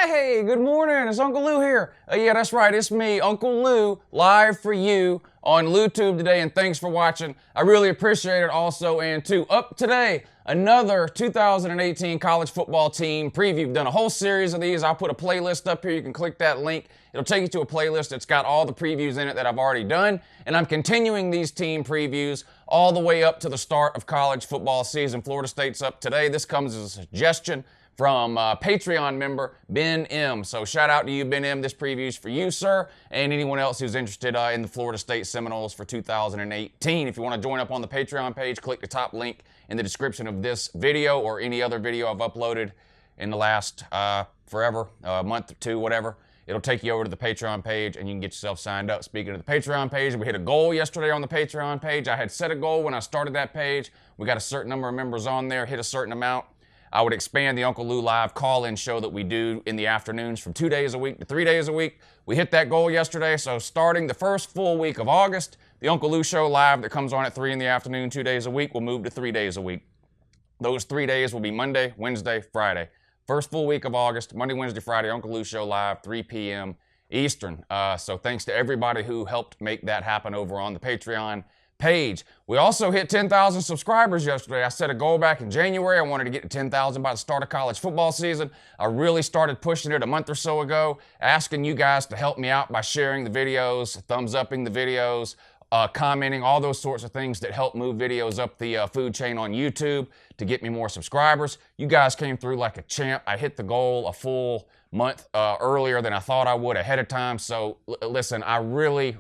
Hey, good morning. It's Uncle Lou here. Yeah, that's right. It's me, Uncle Lou, live for you on LouTube today, and thanks for watching. I really appreciate it also. And too, up today, another 2018 college football team preview. We've done a whole series of these. I'll put a playlist up here. You can click that link. It'll take you to a playlist that's got all the previews in it that I've already done. And I'm continuing these team previews all the way up to the start of college football season. Florida State's up today. This comes as a suggestion from Patreon member Ben M. So shout out to you, Ben M. This preview's for you, sir, and anyone else who's interested in the Florida State Seminoles for 2018. If you want to join up on the Patreon page, click the top link in the description of this video or any other video I've uploaded in the last forever, a month or two, whatever. It'll take you over to the Patreon page and you can get yourself signed up. Speaking of the Patreon page, we hit a goal yesterday on the Patreon page. I had set a goal when I started that page. We got a certain number of members on there, hit a certain amount. I would expand the Uncle Lou Live call-in show that we do in the afternoons from 2 days a week to 3 days a week. We hit that goal yesterday, so starting the first full week of August, the Uncle Lou Show Live that comes on at 3 in the afternoon, 2 days a week, will move to 3 days a week. Those 3 days will be Monday, Wednesday, Friday. First full week of August, Monday, Wednesday, Friday, Uncle Lou Show Live, 3 p.m. Eastern. So thanks to everybody who helped make that happen over on the Patreon page. We also hit 10,000 subscribers yesterday. I set a goal back in January. I wanted to get to 10,000 by the start of college football season. I really started pushing it a month or so ago, asking you guys to help me out by sharing the videos, thumbs upping the videos, commenting, all those sorts of things that help move videos up the food chain on YouTube to get me more subscribers. You guys came through like a champ. I hit the goal a full month earlier than I thought I would ahead of time. So listen, I really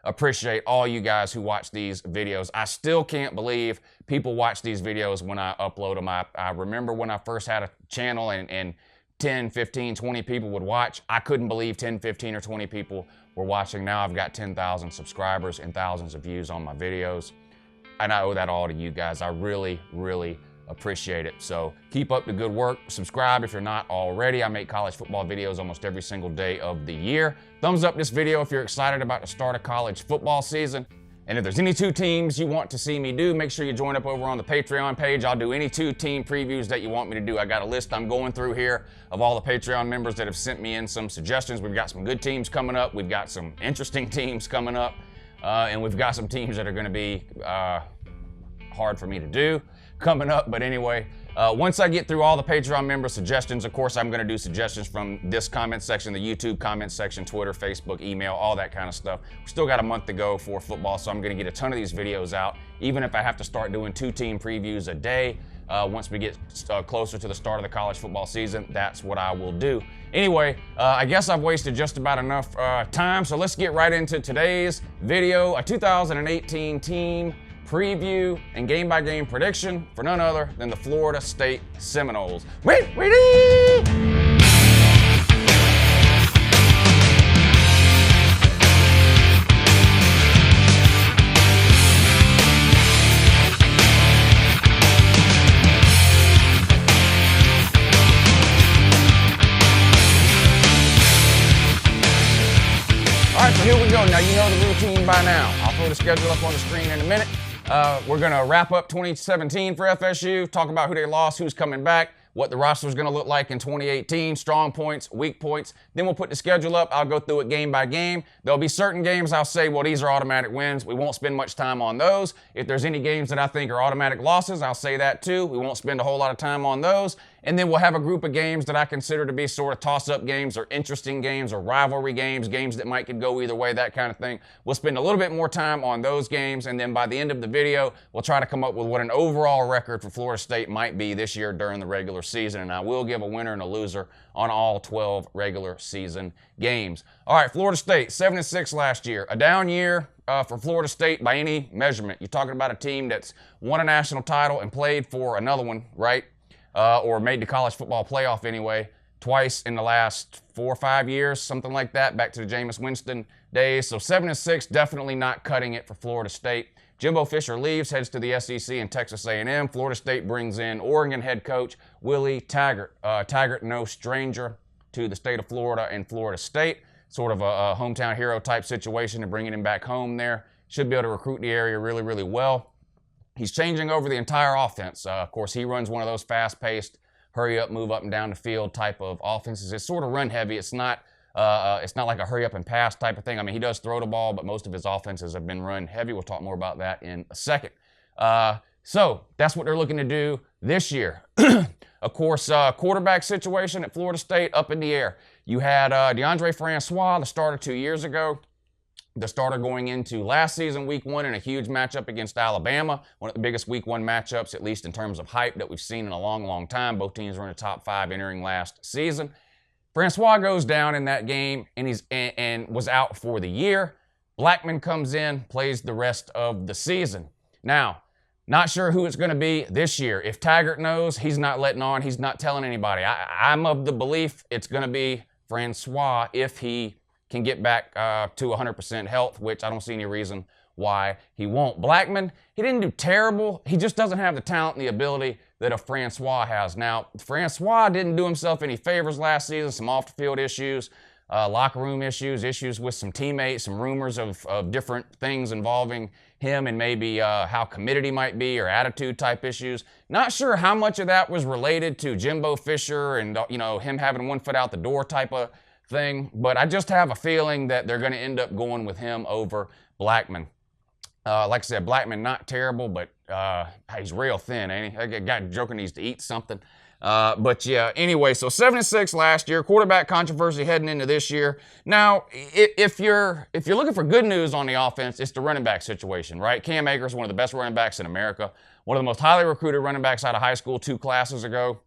appreciate all you guys who watch these videos. I still can't believe people watch these videos when I upload them. I remember when I first had a channel and 10, 15, 20 people would watch. I couldn't believe 10, 15, or 20 people were watching. Now I've got 10,000 subscribers and thousands of views on my videos. And I owe that all to you guys. I really appreciate it. So keep up the good work. Subscribe if you're not already. I make college football videos almost every single day of the year. Thumbs up this video if you're excited about the start of college football season. And if there's any two teams you want to see me do, make sure you join up over on the Patreon page. I'll do any two team previews that you want me to do. I got a list I'm going through here of all the Patreon members that have sent me in some suggestions. We've got some good teams coming up. We've got some interesting teams coming up. And we've got some teams that are going to be hard for me to do coming up. But anyway, once I get through all the Patreon member suggestions, of course, I'm going to do suggestions from this comment section, the YouTube comment section, Twitter, Facebook, email, all that kind of stuff. We still got a month to go for football, so I'm going to get a ton of these videos out, even if I have to start doing 2 team previews a day. Once we get closer to the start of the college football season, that's what I will do. Anyway, I guess I've wasted just about enough time, so let's get right into today's video, a 2018 team preview and game-by-game prediction for none other than the Florida State Seminoles. Wait! All right, so here we go. Now you know the routine by now. I'll throw the schedule up on the screen in a minute. We're going to wrap up 2017 for FSU, talk about who they lost, who's coming back, what the roster is going to look like in 2018, strong points, weak points. Then we'll put the schedule up. I'll go through it game by game. There'll be certain games I'll say, well, these are automatic wins. We won't spend much time on those. If there's any games that I think are automatic losses, I'll say that too. We won't spend a whole lot of time on those. And then we'll have a group of games that I consider to be sort of toss-up games or interesting games or rivalry games, games that might could go either way, that kind of thing. We'll spend a little bit more time on those games, and then by the end of the video, we'll try to come up with what an overall record for Florida State might be this year during the regular season, and I will give a winner and a loser on all 12 regular season games. All right, Florida State, 7-6 last year. A down year for Florida State by any measurement. You're talking about a team that's won a national title and played for another one, right? Or made the college football playoff anyway, twice in the last 4 or 5 years, something like that, back to the Jameis Winston days. So 7-6, definitely not cutting it for Florida State. Jimbo Fisher leaves, heads to the SEC and Texas A&M. Florida State brings in Oregon head coach Willie Taggart. Taggart, no stranger to the state of Florida and Florida State. Sort of a hometown hero type situation and bringing him back home there. Should be able to recruit the area really, really well. He's changing over the entire offense. Of course, he runs one of those fast-paced, hurry up, move up and down the field type of offenses. It's sort of run heavy. It's not like a hurry up and pass type of thing. I mean, he does throw the ball, but most of his offenses have been run heavy. We'll talk more about that in a second. So that's what they're looking to do this year. Of course, quarterback situation at Florida State up in the air. You had DeAndre Francois, the starter 2 years ago. The starter going into last season, week 1, in a huge matchup against Alabama. One of the biggest week 1 matchups, at least in terms of hype, that we've seen in a long, long time. Both teams were in the top 5 entering last season. Francois goes down in that game and was out for the year. Blackman comes in, plays the rest of the season. Now, not sure who it's going to be this year. If Taggart knows, he's not letting on. He's not telling anybody. I'm of the belief it's going to be Francois if he can get back to 100% health, which I don't see any reason why he won't. Blackman, he didn't do terrible. He just doesn't have the talent and the ability that a Francois has. Now, Francois didn't do himself any favors last season. Some off-the-field issues, locker room issues with some teammates, some rumors of different things involving him and maybe how committed he might be or attitude type issues. Not sure how much of that was related to Jimbo Fisher and him having one foot out the door type of thing, but I just have a feeling that they're going to end up going with him over Blackman. Like I said, Blackman not terrible, but he's real thin, ain't he? That guy joking needs to eat something. But yeah, anyway, so 7-6 last year. Quarterback controversy heading into this year. Now, if you're looking for good news on the offense, it's the running back situation, right? Cam Akers, one of the best running backs in America, one of the most highly recruited running backs out of high school 2 classes ago.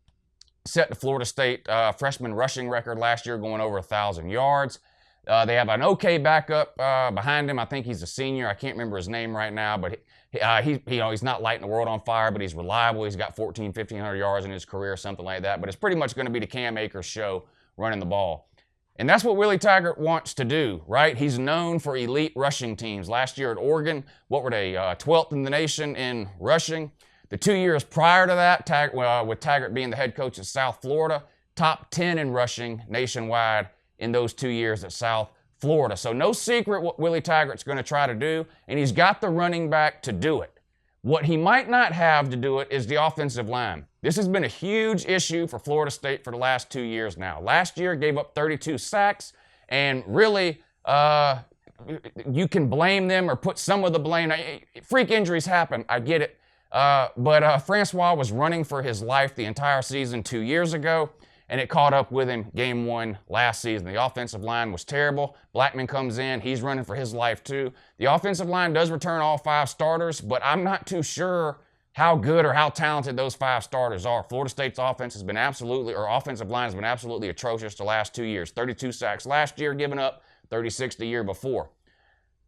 Set the Florida State freshman rushing record last year, going over 1,000 yards. They have an okay backup behind him. I think he's a senior. I can't remember his name right now, but he's not lighting the world on fire, but he's reliable. He's got 1,500 yards in his career, something like that. But it's pretty much going to be the Cam Akers show running the ball. And that's what Willie Taggart wants to do, right? He's known for elite rushing teams. Last year at Oregon, what were they, 12th in the nation in rushing? The 2 years prior to that, with Taggart being the head coach at South Florida, top 10 in rushing nationwide in those 2 years at South Florida. So no secret what Willie Taggart's going to try to do, and he's got the running back to do it. What he might not have to do it is the offensive line. This has been a huge issue for Florida State for the last 2 years now. Last year gave up 32 sacks, and really you can blame them or put some of the blame. Freak injuries happen, I get it. But Francois was running for his life the entire season 2 years ago, and it caught up with him game 1 last season. The offensive line was terrible. Blackman comes in. He's running for his life too. The offensive line does return all 5 starters, but I'm not too sure how good or how talented those 5 starters are. Florida State's offensive line has been absolutely atrocious the last 2 years. 32 sacks last year, giving up 36 the year before.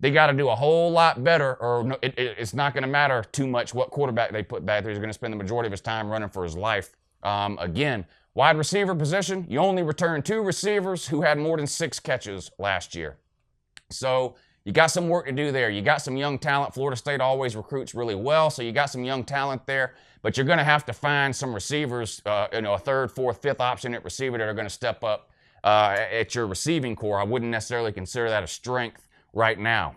They got to do a whole lot better, or it's not going to matter too much what quarterback they put back there. He's going to spend the majority of his time running for his life. Again, wide receiver position, you only return 2 receivers who had more than 6 catches last year. So you got some work to do there. You got some young talent. Florida State always recruits really well, so you got some young talent there. But you're going to have to find some receivers, a third, fourth, fifth option at receiver that are going to step up at your receiving core. I wouldn't necessarily consider that a strength right now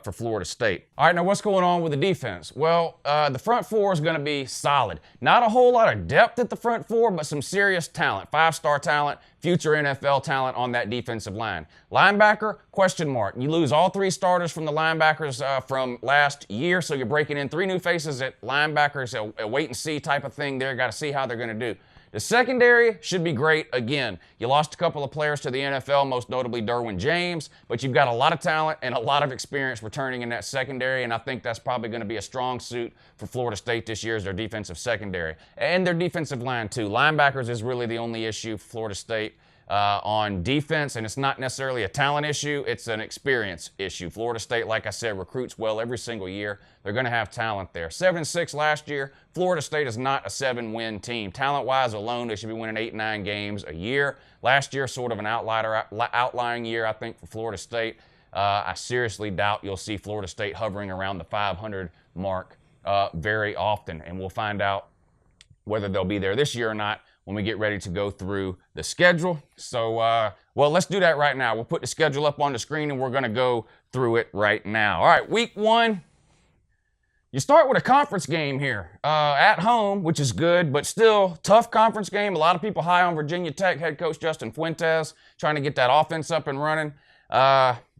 for Florida State. All right, now what's going on with the defense? Well, the front 4 is going to be solid. Not a whole lot of depth at the front 4, but some serious talent. 5-star talent, future NFL talent on that defensive line. Linebacker, question mark. You lose all 3 starters from the linebackers from last year, so you're breaking in 3 new faces at linebackers, a wait-and-see type of thing there. Got to see how they're going to do. The secondary should be great again. You lost a couple of players to the NFL, most notably Derwin James, but you've got a lot of talent and a lot of experience returning in that secondary, and I think that's probably going to be a strong suit for Florida State this year is their defensive secondary. And their defensive line, too. Linebackers is really the only issue for Florida State on defense, and it's not necessarily a talent issue, it's an experience issue. Florida State, like I said, recruits well every single year. They're going to have talent there. 7-6 last year. Florida State is not a 7-win team. Talent-wise alone, they should be winning 8-9 games a year. Last year, sort of an outlying year, I think, for Florida State. I seriously doubt you'll see Florida State hovering around the 500 mark very often, and we'll find out whether they'll be there this year or not when we get ready to go through the schedule. So, well, let's do that right now. We'll put the schedule up on the screen, and we're going to go through it right now. All right, week 1. You start with a conference game here. At home, which is good, but still tough conference game. A lot of people high on Virginia Tech head coach Justin Fuentes, trying to get that offense up and running.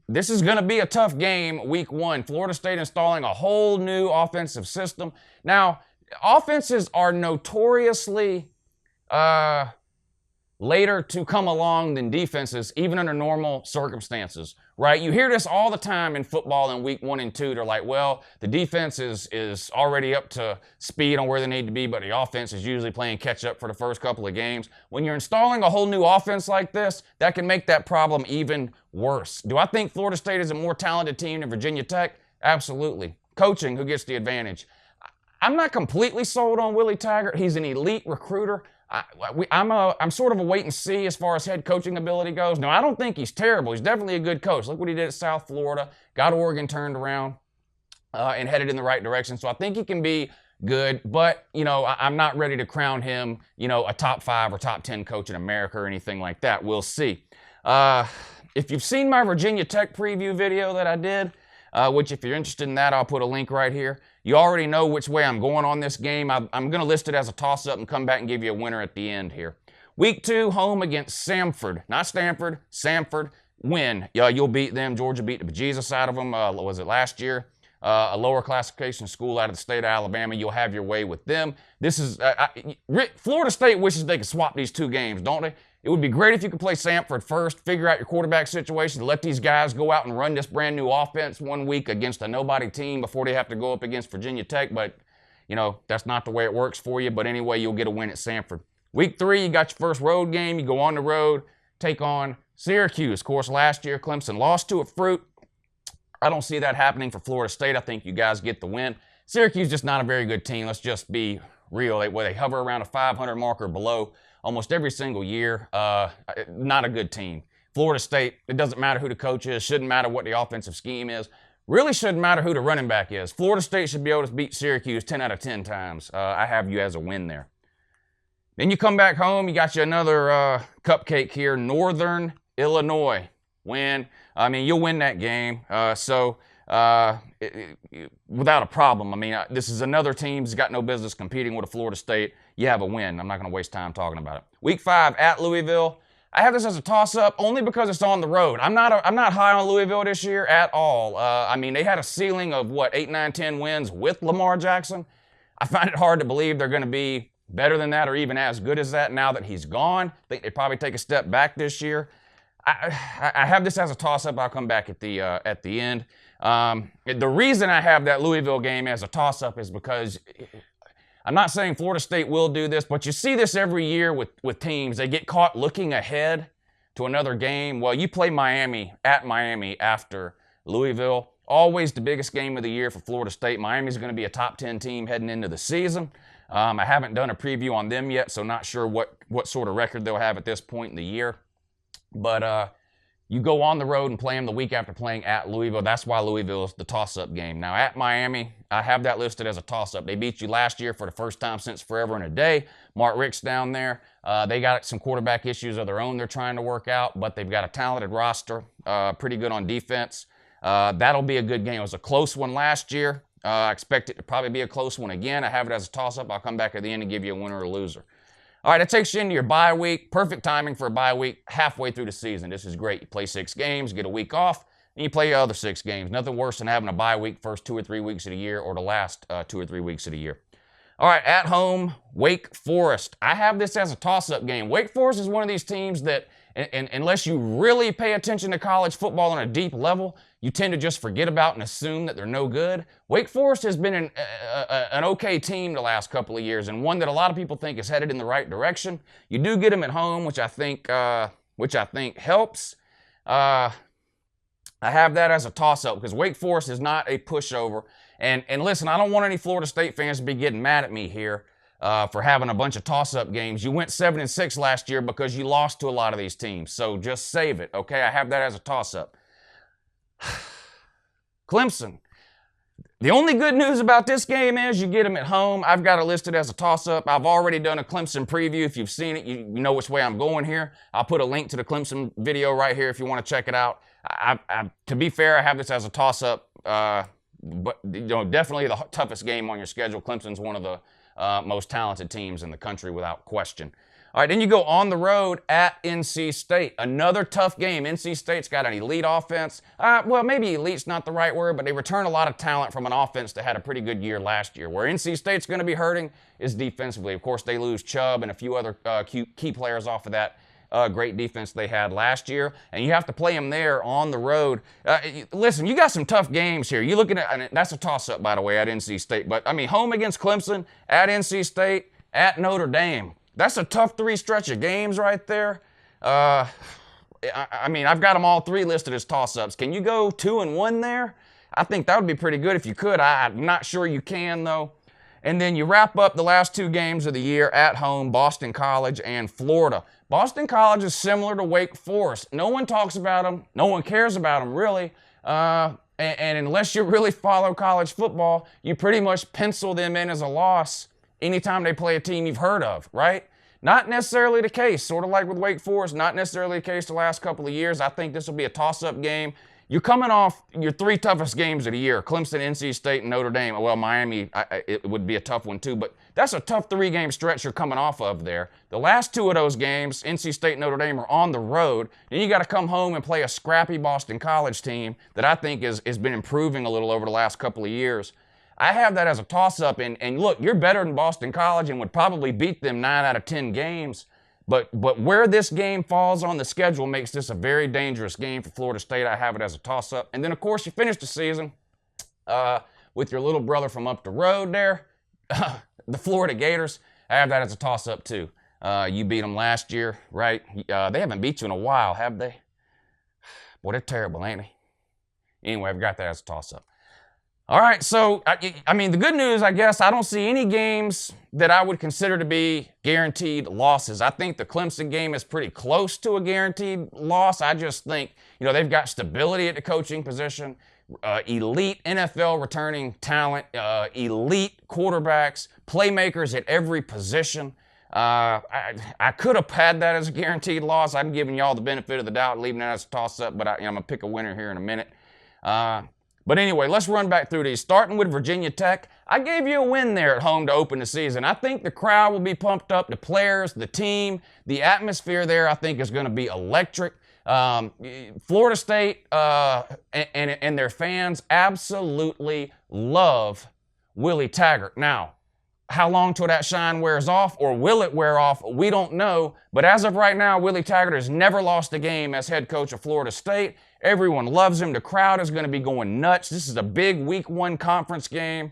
This is going to be a tough game week 1. Florida State installing a whole new offensive system. Now, offenses are notoriously later to come along than defenses, even under normal circumstances, right? You hear this all the time in football in week 1 and 2. They're like, well, the defense is already up to speed on where they need to be, but the offense is usually playing catch up for the first couple of games. When you're installing a whole new offense like this, that can make that problem even worse. Do I think Florida State is a more talented team than Virginia Tech? Absolutely. Coaching, who gets the advantage? I'm not completely sold on Willie Taggart. He's an elite recruiter. I'm sort of a wait and see as far as head coaching ability goes. No, I don't think he's terrible. He's definitely a good coach. Look what he did at South Florida. Got Oregon turned around and headed in the right direction. So I think he can be good, but, you know, I'm not ready to crown him, you know, a top 5 or top 10 coach in America or anything like that. We'll see. If you've seen my Virginia Tech preview video that I did, which if you're interested in that, I'll put a link right here. You already know which way I'm going on this game. I'm going to list it as a toss-up and come back and give you a winner at the end here. Week 2, home against Samford. Not Stanford, Samford. Win. You'll beat them. Georgia beat the bejesus out of them. Was it last year? A lower classification school out of the state of Alabama. You'll have your way with them. This is Florida State wishes they could swap these 2 games, don't they? It would be great if you could play Samford first, figure out your quarterback situation, let these guys go out and run this brand new offense 1 week against a nobody team before they have to go up against Virginia Tech. But, you know, that's not the way it works for you. But anyway, you'll get a win at Samford. Week 3, you got your first road game. You go on the road, take on Syracuse. Of course, last year, Clemson lost to a fruit. I don't see that happening for Florida State. I think you guys get the win. Syracuse is just not a very good team. Let's just be real. They hover around a 500 marker below almost every single year. Not a good team. Florida State, it doesn't matter who the coach is. Shouldn't matter what the offensive scheme is. Really shouldn't matter who the running back is. Florida State should be able to beat Syracuse 10 out of 10 times. I have you as a win there. Then you come back home. You got you another cupcake here. Northern Illinois. Win. I mean, you'll win that game. Without a problem. I mean, this is another team that's got no business competing with a Florida State. You have a win. I'm not going to waste time talking about it. Week 5 at Louisville. I have this as a toss-up only because it's on the road. I'm not high on Louisville this year at all. I mean, they had a ceiling of, 8, 9, 10 wins with Lamar Jackson. I find it hard to believe they're going to be better than that or even as good as that now that he's gone. I think they probably take a step back this year. I have this as a toss-up. I'll come back at the end. The reason I have that Louisville game as a toss-up is because I'm not saying Florida State will do this, but you see this every year with teams. They get caught looking ahead to another game. Well, you play Miami at Miami after Louisville. Always the biggest game of the year for Florida State. Miami's going to be a top 10 team heading into the season. I haven't done a preview on them yet, so not sure what sort of record they'll have at this point in the year. But you go on the road and play them the week after playing at Louisville. That's why Louisville is the toss-up game. Now, at Miami, I have that listed as a toss-up. They beat you last year for the first time since forever and a day. Mark Richt's down there. They got some quarterback issues of their own they're trying to work out, but they've got a talented roster, pretty good on defense. That'll be a good game. It was a close one last year. I expect it to probably be a close one again. I have it as a toss-up. I'll come back at the end and give you a winner or loser. All right, that takes you into your bye week. Perfect timing for a bye week halfway through the season. This is great. You play 6 games, get a week off, and you play your other 6 games. Nothing worse than having a bye week first 2 or 3 weeks of the year or the last 2 or 3 weeks of the year. All right, at home, Wake Forest. I have this as a toss-up game. Wake Forest is one of these teams that, unless you really pay attention to college football on a deep level, you tend to just forget about and assume that they're no good. Wake Forest has been an okay team the last couple of years, and one that a lot of people think is headed in the right direction. You do get them at home, which I think helps. I have that as a toss-up because Wake Forest is not a pushover. And listen, I don't want any Florida State fans to be getting mad at me here for having a bunch of toss-up games. You went 7-6 last year because you lost to a lot of these teams. So just save it, okay? I have that as a toss-up. Clemson. The only good news about this game is you get them at home. I've got it listed as a toss-up. I've already done a Clemson preview. If you've seen it, you know which way I'm going here. I'll put a link to the Clemson video right here if you want to check it out. To be fair, I have this as a toss-up. but definitely the toughest game on your schedule. Clemson's one of the most talented teams in the country without question. All right, then you go on the road at NC State. Another tough game. NC State's got an elite offense. Well, maybe elite's not the right word, but they return a lot of talent from an offense that had a pretty good year last year. Where NC State's going to be hurting is defensively. Of course, they lose Chubb and a few other key players off of that great defense they had last year, and you have to play them there on the road. Listen, you got some tough games here. You're looking at, and that's a toss-up, by the way, at NC State. But, I mean, home against Clemson, at NC State, at Notre Dame. That's a tough three stretch of games right there. I mean, I've got them all three listed as toss-ups. Can you go 2-1 there? I think that would be pretty good if you could. I'm not sure you can, though. And then you wrap up the last two games of the year at home, Boston College and Florida. Boston College is similar to Wake Forest. No one talks about them. No one cares about them, really. And unless you really follow college football, you pretty much pencil them in as a loss anytime they play a team you've heard of, right? Not necessarily the case, sort of like with Wake Forest, not necessarily the case the last couple of years. I think this will be a toss-up game. You're coming off your three toughest games of the year, Clemson, NC State, and Notre Dame. Well, Miami, it would be a tough one too, but that's a tough three-game stretch you're coming off of there. The last two of those games, NC State and Notre Dame, are on the road. Then you got to come home and play a scrappy Boston College team that I think has been improving a little over the last couple of years. I have that as a toss-up, and look, you're better than Boston College and would probably beat them 9 out of 10 games. But where this game falls on the schedule makes this a very dangerous game for Florida State. I have it as a toss-up. And then, of course, you finish the season with your little brother from up the road there, the Florida Gators. I have that as a toss-up, too. You beat them last year, right? They haven't beat you in a while, have they? Boy, they're terrible, ain't they? Anyway, I've got that as a toss-up. All right, so, I mean, the good news, I guess, I don't see any games that I would consider to be guaranteed losses. I think the Clemson game is pretty close to a guaranteed loss. I just think, they've got stability at the coaching position, elite NFL returning talent, elite quarterbacks, playmakers at every position. I could have had that as a guaranteed loss. I'm giving y'all the benefit of the doubt, leaving that as a toss-up, but I'm going to pick a winner here in a minute. But anyway, let's run back through these. Starting with Virginia Tech, I gave you a win there at home to open the season. I think the crowd will be pumped up, the players, the team, the atmosphere there I think is going to be electric. Florida State and their fans absolutely love Willie Taggart. Now, how long till that shine wears off, or will it wear off? We don't know. But as of right now, Willie Taggart has never lost a game as head coach of Florida State. Everyone loves him. The crowd is going to be going nuts. This is a big Week 1 conference game.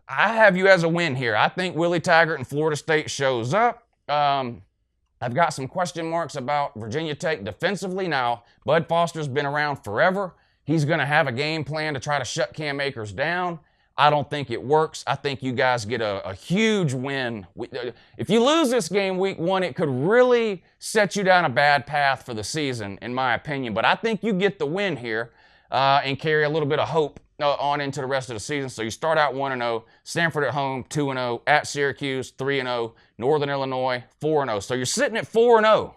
I have you as a win here. I think Willie Taggart and Florida State shows up. I've got some question marks about Virginia Tech defensively. Now, Bud Foster's been around forever. He's going to have a game plan to try to shut Cam Akers down. I don't think it works. I think you guys get a huge win. If you lose this game Week 1, it could really set you down a bad path for the season, in my opinion. But I think you get the win here and carry a little bit of hope on into the rest of the season. So you start out 1-0, Stanford at home 2-0, at Syracuse 3-0, Northern Illinois 4-0. So you're sitting at 4-0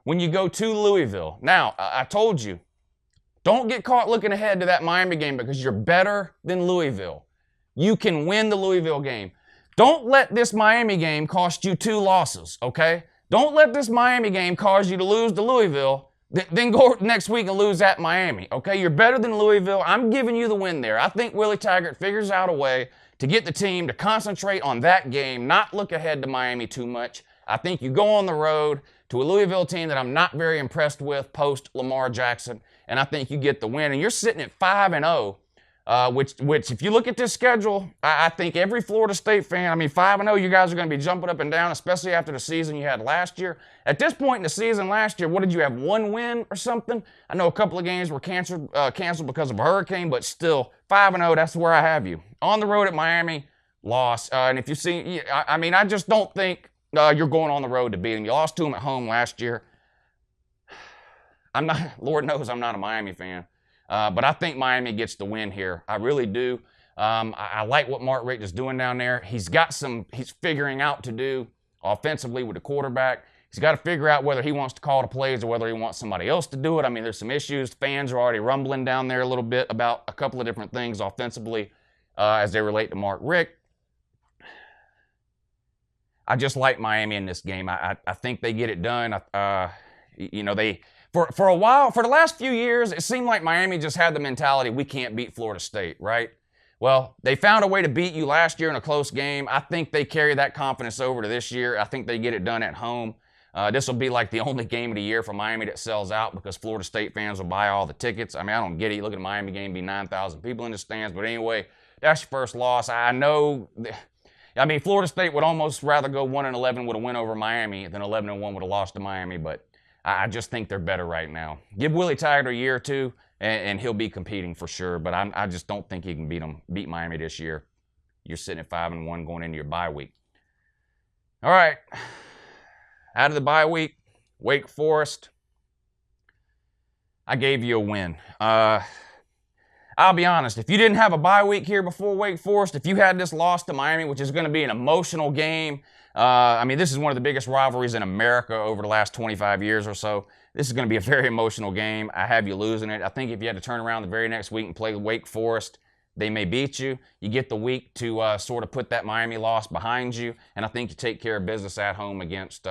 when you go to Louisville. Now, I told you, don't get caught looking ahead to that Miami game because you're better than Louisville. You can win the Louisville game. Don't let this Miami game cost you 2 losses, okay? Don't let this Miami game cause you to lose to Louisville, then go next week and lose at Miami, okay? You're better than Louisville. I'm giving you the win there. I think Willie Taggart figures out a way to get the team to concentrate on that game, not look ahead to Miami too much. I think you go on the road to a Louisville team that I'm not very impressed with post Lamar Jackson, and I think you get the win. And you're sitting at 5-0, which if you look at this schedule, I think every Florida State fan, 5-0, you guys are going to be jumping up and down, especially after the season you had last year. At this point in the season last year, what did you have, 1 win or something? I know a couple of games were canceled because of a hurricane, but still, 5-0, that's where I have you. On the road at Miami, loss. And if you see, I just don't think you're going on the road to beat them. You lost to them at home last year. Lord knows I'm not a Miami fan. But I think Miami gets the win here. I really do. I like what Mark Richt is doing down there. He's figuring out to do offensively with the quarterback. He's got to figure out whether he wants to call the plays or whether he wants somebody else to do it. I mean, there's some issues. Fans are already rumbling down there a little bit about a couple of different things offensively as they relate to Mark Richt. I just like Miami in this game. I think they get it done. For a while, for the last few years, it seemed like Miami just had the mentality, we can't beat Florida State, right? Well, they found a way to beat you last year in a close game. I think they carry that confidence over to this year. I think they get it done at home. This will be like the only game of the year for Miami that sells out because Florida State fans will buy all the tickets. I mean, I don't get it. You look at a Miami game, be 9,000 people in the stands. But anyway, that's your first loss. I know. I mean, Florida State would almost rather go 1-11 with a win over Miami than 11-1 with a loss to Miami. But I just think they're better right now. Give Willie Taggart a year or two, and he'll be competing for sure. But I just don't think he can beat Miami this year. You're sitting at 5-1 going into your bye week. All right. Out of the bye week, Wake Forest. I gave you a win. I'll be honest, if you didn't have a bye week here before Wake Forest, if you had this loss to Miami, which is going to be an emotional game, I mean, this is one of the biggest rivalries in America over the last 25 years or so. This is going to be a very emotional game. I have you losing it. I think if you had to turn around the very next week and play Wake Forest, they may beat you. You get the week to sort of put that Miami loss behind you, and I think you take care of business at home against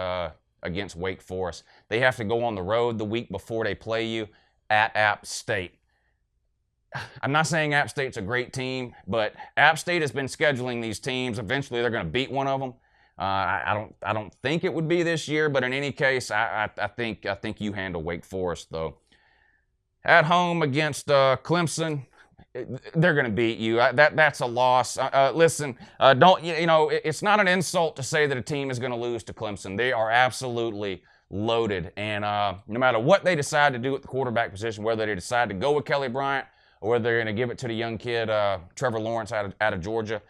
Wake Forest. They have to go on the road the week before they play you at App State. I'm not saying App State's a great team, but App State has been scheduling these teams. Eventually, they're going to beat one of them. I don't think it would be this year, but in any case, I think you handle Wake Forest though. At home against Clemson, they're going to beat you. That's a loss. Listen, it's not an insult to say that a team is going to lose to Clemson. They are absolutely loaded, and no matter what they decide to do at the quarterback position, whether they decide to go with Kelly Bryant or whether they're going to give it to the young kid Trevor Lawrence out of Georgia,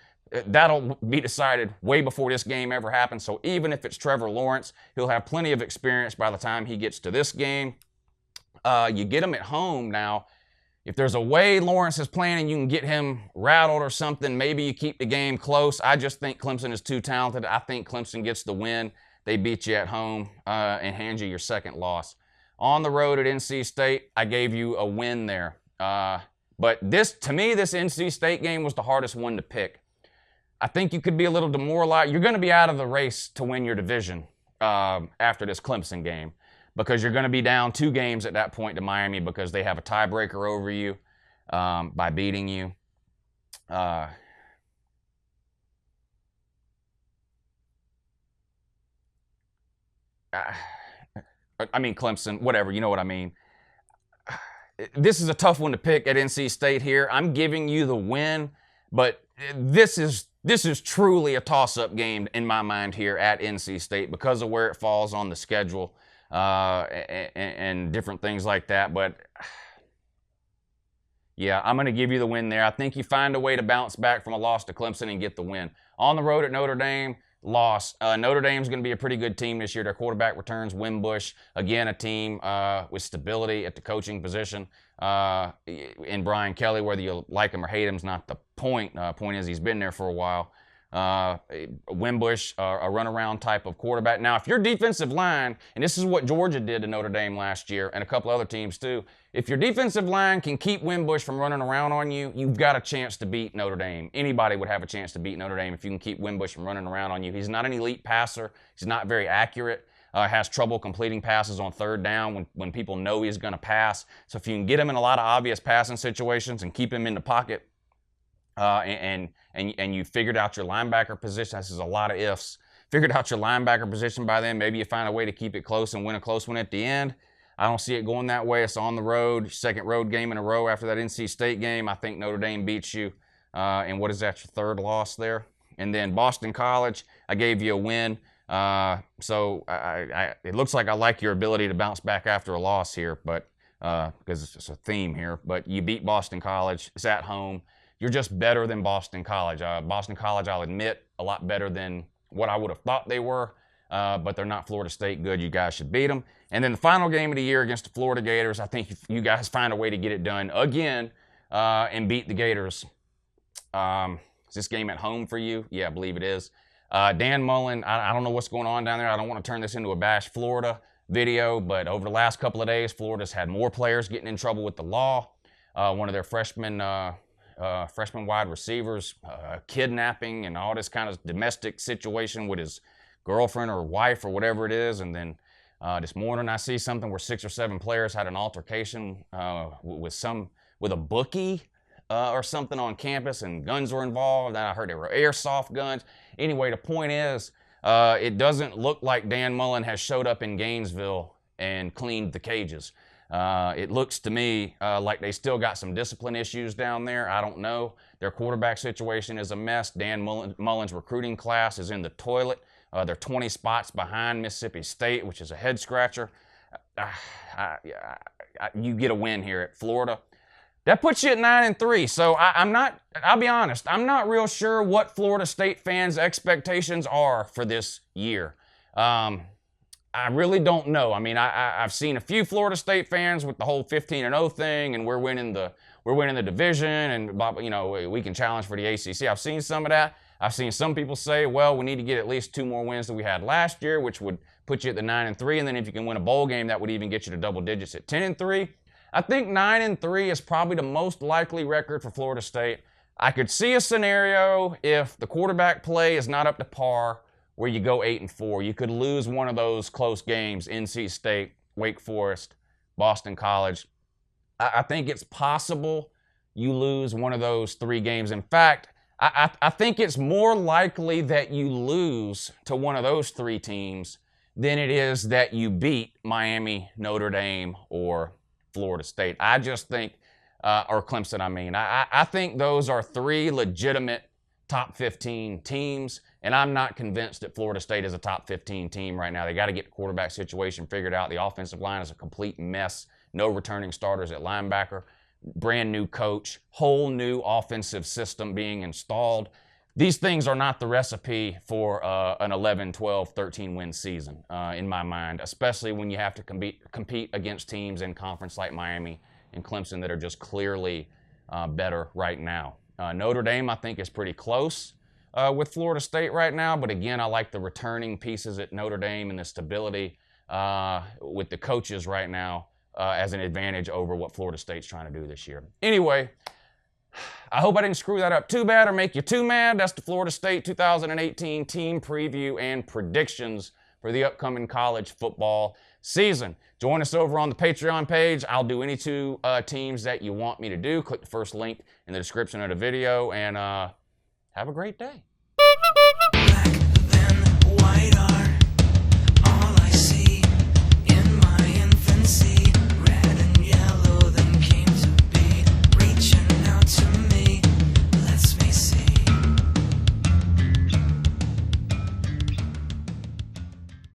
that'll be decided way before this game ever happens. So even if it's Trevor Lawrence, he'll have plenty of experience by the time he gets to this game. You get him at home now. If there's a way Lawrence is playing and you can get him rattled or something, maybe you keep the game close. I just think Clemson is too talented. I think Clemson gets the win. They beat you at home and hand you your second loss. On the road at NC State, I gave you a win there. But to me, this NC State game was the hardest one to pick. I think you could be a little demoralized. You're going to be out of the race to win your division after this Clemson game because you're going to be down 2 games at that point to Miami because they have a tiebreaker over you by beating you. I mean, Clemson, whatever, you know what I mean. This is a tough one to pick at NC State here. I'm giving you the win, but this is truly a toss-up game in my mind here at NC State because of where it falls on the schedule and different things like that. But yeah, I'm going to give you the win there. I think you find a way to bounce back from a loss to Clemson and get the win. On the road at Notre Dame, loss. Notre Dame's going to be a pretty good team this year. Their quarterback returns, Wimbush. Again, a team with stability at the coaching position in Brian Kelly. Whether you like him or hate him is not the point. Point is he's been there for a while. Wimbush, a runaround type of quarterback. Now, if your defensive line, and this is what Georgia did to Notre Dame last year and a couple other teams too, if your defensive line can keep Wimbush from running around on you, you've got a chance to beat Notre Dame. Anybody would have a chance to beat Notre Dame if you can keep Wimbush from running around on you. He's not an elite passer. He's not very accurate. Has trouble completing passes on third down when people know he's going to pass. So if you can get him in a lot of obvious passing situations and keep him in the pocket, and you figured out your linebacker position. This is a lot of ifs. Figured out your linebacker position by then. Maybe you find a way to keep it close and win a close one at the end. I don't see it going that way. It's on the road. Second road game in a row after that NC State game. I think Notre Dame beats you. And what is that, your third loss there? And then Boston College, I gave you a win. So it looks like I like your ability to bounce back after a loss here, but because it's a theme here. But you beat Boston College. It's at home. You're just better than Boston College. Boston College, I'll admit, a lot better than what I would have thought they were, but they're not Florida State good. You guys should beat them. And then the final game of the year against the Florida Gators, I think you guys find a way to get it done again and beat the Gators. Is this game at home for you? Yeah, I believe it is. Dan Mullen, I don't know what's going on down there. I don't want to turn this into a Bash Florida video, but over the last couple of days, Florida's had more players getting in trouble with the law. One of their freshman wide receivers, kidnapping and all this kind of domestic situation with his girlfriend or wife or whatever it is. And then this morning I see something where 6 or 7 players had an altercation with a bookie or something on campus, and guns were involved. And I heard there were airsoft guns. Anyway, the point is, it doesn't look like Dan Mullen has showed up in Gainesville and cleaned the cages. It looks to me like they still got some discipline issues down there. I don't know. Their quarterback situation is a mess. Dan Mullen's recruiting class is in the toilet. They're 20 spots behind Mississippi State, which is a head scratcher. You get a win here at Florida. That puts you at 9-3. So I'll be honest, I'm not real sure what Florida State fans' expectations are for this year. I really don't know. I mean, I've seen a few Florida State fans with the whole 15-0 thing, and we're winning the division, and you know, we can challenge for the ACC. I've seen some of that. I've seen some people say, well, we need to get at least 2 more wins than we had last year, which would put you at the 9-3, and then if you can win a bowl game, that would even get you to double digits at 10-3. I think 9-3 is probably the most likely record for Florida State. I could see a scenario if the quarterback play is not up to par where you go 8-4. You could lose one of those close games, NC State, Wake Forest, Boston College. I think it's possible you lose one of those 3 games. In fact, I think it's more likely that you lose to one of those 3 teams than it is that you beat Miami, Notre Dame, or Florida State. I just think, or Clemson, I mean. I think those are 3 legitimate top 15 teams, and I'm not convinced that Florida State is a top 15 team right now. They got to get the quarterback situation figured out. The offensive line is a complete mess. No returning starters at linebacker. Brand new coach. Whole new offensive system being installed. These things are not the recipe for an 11, 12, 13 win season in my mind, especially when you have to compete against teams in conference like Miami and Clemson that are just clearly better right now. Notre Dame, I think, is pretty close with Florida State right now, but again, I like the returning pieces at Notre Dame and the stability with the coaches right now as an advantage over what Florida State's trying to do this year. Anyway, I hope I didn't screw that up too bad or make you too mad. That's the Florida State 2018 team preview and predictions for the upcoming college football season. Join us over on the Patreon page. I'll do any 2 teams that you want me to do. Click the first link in the description of the video, and have a great day. Black then white are